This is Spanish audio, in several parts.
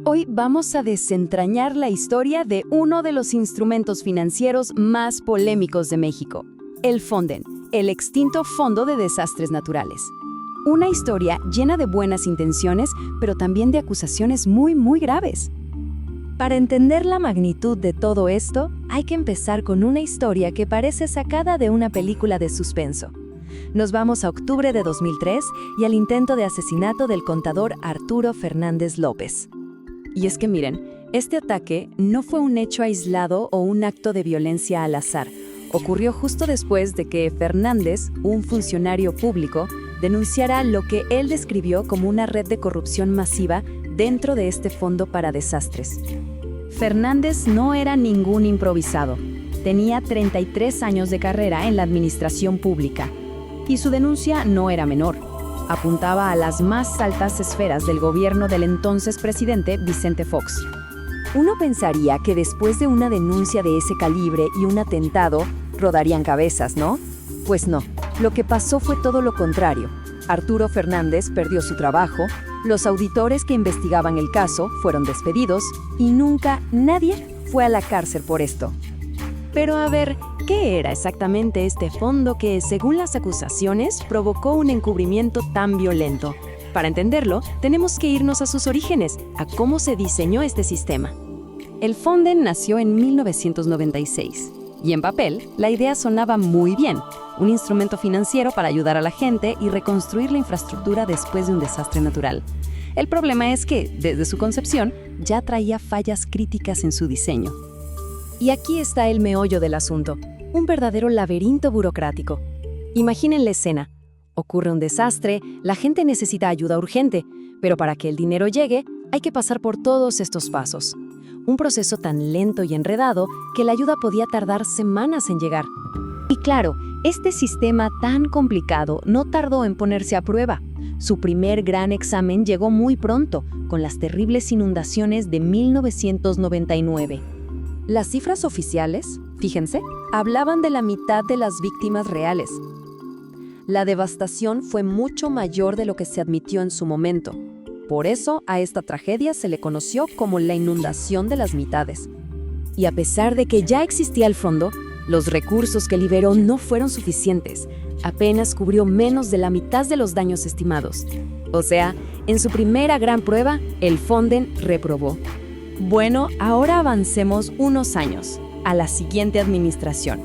Hoy vamos a desentrañar la historia de uno de los instrumentos financieros más polémicos de México, el Fonden, el extinto Fondo de Desastres Naturales. Una historia llena de buenas intenciones, pero también de acusaciones muy graves. Para entender la magnitud de todo esto, hay que empezar con una historia que parece sacada de una película de suspenso. Nos vamos a octubre de 2003 y al intento de asesinato del contador Arturo Fernández López. Y es que miren, este ataque no fue un hecho aislado o un acto de violencia al azar. Ocurrió justo después de que Fernández, un funcionario público, denunciara lo que él describió como una red de corrupción masiva dentro de este fondo para desastres. Fernández no era ningún improvisado. Tenía 33 años de carrera en la administración pública. Y su denuncia no era menor. Apuntaba a las más altas esferas del gobierno del entonces presidente Vicente Fox. Uno pensaría que después de una denuncia de ese calibre y un atentado, rodarían cabezas, ¿no? Pues no, lo que pasó fue todo lo contrario. Arturo Fernández perdió su trabajo, los auditores que investigaban el caso fueron despedidos y nunca nadie fue a la cárcel por esto. Pero a ver, ¿qué era exactamente este fondo que, según las acusaciones, provocó un encubrimiento tan violento? Para entenderlo, tenemos que irnos a sus orígenes, a cómo se diseñó este sistema. El Fonden nació en 1996, y en papel, la idea sonaba muy bien, un instrumento financiero para ayudar a la gente y reconstruir la infraestructura después de un desastre natural. El problema es que, desde su concepción, ya traía fallas críticas en su diseño. Y aquí está el meollo del asunto, un verdadero laberinto burocrático. Imaginen la escena. Ocurre un desastre, la gente necesita ayuda urgente, pero para que el dinero llegue, hay que pasar por todos estos pasos. Un proceso tan lento y enredado que la ayuda podía tardar semanas en llegar. Y claro, este sistema tan complicado no tardó en ponerse a prueba. Su primer gran examen llegó muy pronto, con las terribles inundaciones de 1999. Las cifras oficiales, fíjense, hablaban de la mitad de las víctimas reales. La devastación fue mucho mayor de lo que se admitió en su momento. Por eso, a esta tragedia se le conoció como la inundación de las mitades. Y a pesar de que ya existía el fondo, los recursos que liberó no fueron suficientes. Apenas cubrió menos de la mitad de los daños estimados. O sea, en su primera gran prueba, el Fonden reprobó. Bueno, ahora avancemos unos años, a la siguiente administración.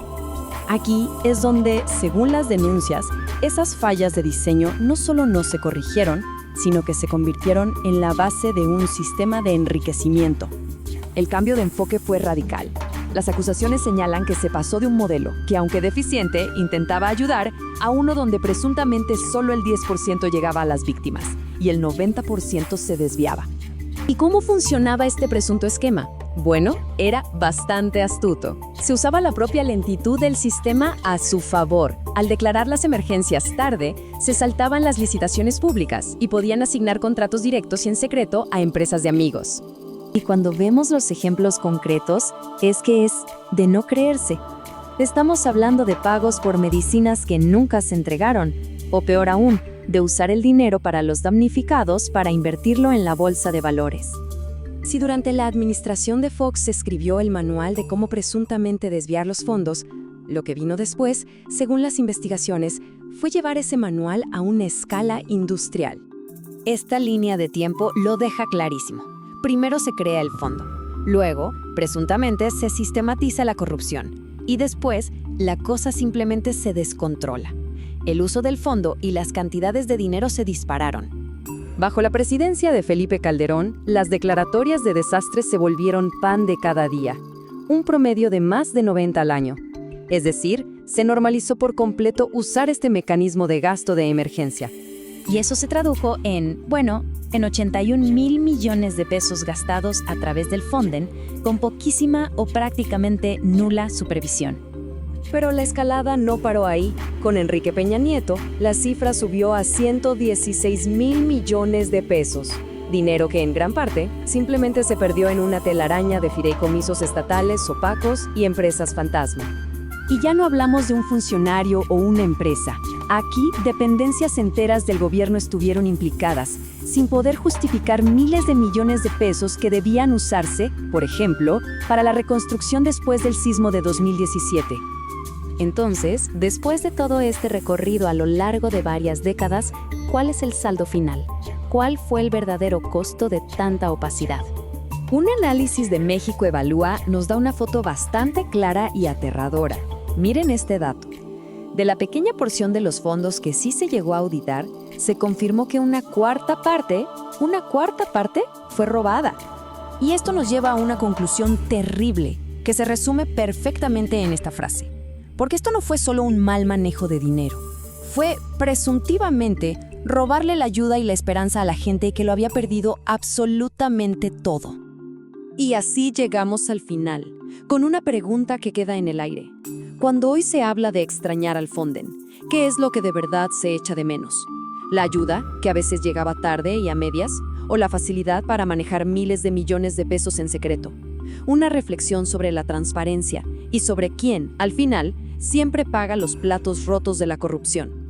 Aquí es donde, según las denuncias, esas fallas de diseño no solo no se corrigieron, sino que se convirtieron en la base de un sistema de enriquecimiento. El cambio de enfoque fue radical. Las acusaciones señalan que se pasó de un modelo que, aunque deficiente, intentaba ayudar, a uno donde presuntamente solo el 10% llegaba a las víctimas y el 90% se desviaba. ¿Y cómo funcionaba este presunto esquema? Bueno, era bastante astuto. Se usaba la propia lentitud del sistema a su favor. Al declarar las emergencias tarde, se saltaban las licitaciones públicas y podían asignar contratos directos y en secreto a empresas de amigos. Y cuando vemos los ejemplos concretos, es que es de no creerse. Estamos hablando de pagos por medicinas que nunca se entregaron, o peor aún, de usar el dinero para los damnificados para invertirlo en la bolsa de valores. Si durante la administración de Fox se escribió el manual de cómo presuntamente desviar los fondos, lo que vino después, según las investigaciones, fue llevar ese manual a una escala industrial. Esta línea de tiempo lo deja clarísimo. Primero se crea el fondo, luego, presuntamente, se sistematiza la corrupción y después, la cosa simplemente se descontrola. El uso del fondo y las cantidades de dinero se dispararon. Bajo la presidencia de Felipe Calderón, las declaratorias de desastres se volvieron pan de cada día, un promedio de más de 90 al año. Es decir, se normalizó por completo usar este mecanismo de gasto de emergencia. Y eso se tradujo en 81,000 millones de pesos gastados a través del Fonden, con poquísima o prácticamente nula supervisión. Pero la escalada no paró ahí. Con Enrique Peña Nieto, la cifra subió a 116,000 millones de pesos. Dinero que en gran parte simplemente se perdió en una telaraña de fideicomisos estatales opacos y empresas fantasma. Y ya no hablamos de un funcionario o una empresa. Aquí, dependencias enteras del gobierno estuvieron implicadas, sin poder justificar miles de millones de pesos que debían usarse, por ejemplo, para la reconstrucción después del sismo de 2017. Entonces, después de todo este recorrido a lo largo de varias décadas, ¿cuál es el saldo final? ¿Cuál fue el verdadero costo de tanta opacidad? Un análisis de México Evalúa nos da una foto bastante clara y aterradora. Miren este dato. De la pequeña porción de los fondos que sí se llegó a auditar, se confirmó que una cuarta parte fue robada. Y esto nos lleva a una conclusión terrible, que se resume perfectamente en esta frase. Porque esto no fue solo un mal manejo de dinero, fue presuntivamente robarle la ayuda y la esperanza a la gente que lo había perdido absolutamente todo. Y así llegamos al final, con una pregunta que queda en el aire. Cuando hoy se habla de extrañar al Fonden, ¿qué es lo que de verdad se echa de menos? ¿La ayuda, que a veces llegaba tarde y a medias? ¿O la facilidad para manejar miles de millones de pesos en secreto? Una reflexión sobre la transparencia y sobre quién, al final, siempre paga los platos rotos de la corrupción.